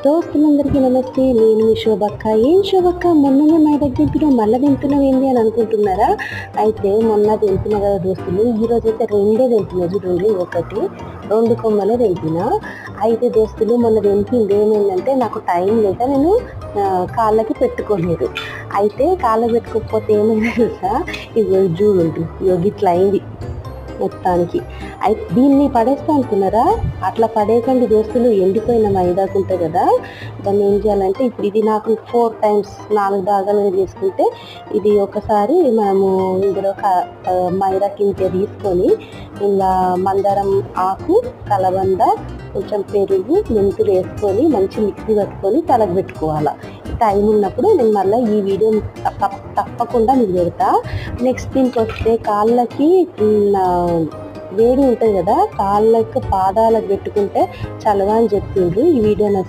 దోస్తులందరికీ నమస్తే. నేను మీ శోభక్క. ఏం శోభక్క, మొన్ననే మైదాకు దింపినావు, మళ్ళీ దింపుతున్నావు ఏంది అని అనుకుంటున్నారా? అయితే మొన్న దింపిన కదా దోస్తులు, ఈరోజైతే రెండే దింపిన. చూడండి, ఒకటి 2 కొమ్మలే దింపిన. అయితే దోస్తులు, మొన్న దింపింది ఏమైందంటే, నాకు టైం లేక నేను కాళ్ళకి పెట్టుకోలేదు. అయితే కాళ్ళకి పెట్టుకోకపోతే ఏమైంది తెలుసా, ఇది చూడండి, ఇట్లా అయింది మొత్తానికి. అయితే దీన్ని పడేస్తా అనుకున్నారా? అట్లా పడేయకండి దోస్తులు. ఎండిపోయిన మైదాకు ఉంటుంది కదా, దాన్ని ఏం చేయాలంటే, ఇప్పుడు ఇది నాకు 4 టైమ్స్ 4 భాగాలుగా చేసుకుంటే, ఇది ఒకసారి మనము ఇందులో మైదా కింద తీసుకొని ఇలా మందారం ఆకు, కలబంద, కొంచెం పెరుగు, మెంతులు వేసుకొని మంచి మిక్సీ పట్టుకొని తలకు పెట్టుకోవాలి. టైం ఉన్నప్పుడు నేను మళ్ళీ ఈ వీడియో తప్పకుండా మీకు పెడతా. నెక్స్ట్ దీనికి వస్తే, కాళ్ళకి వేడి ఉంటుంది కదా, కాళ్ళకి పాదాలకు పెట్టుకుంటే చలవ అని చెప్పిండ్రు. ఈ వీడియో నచ్చితే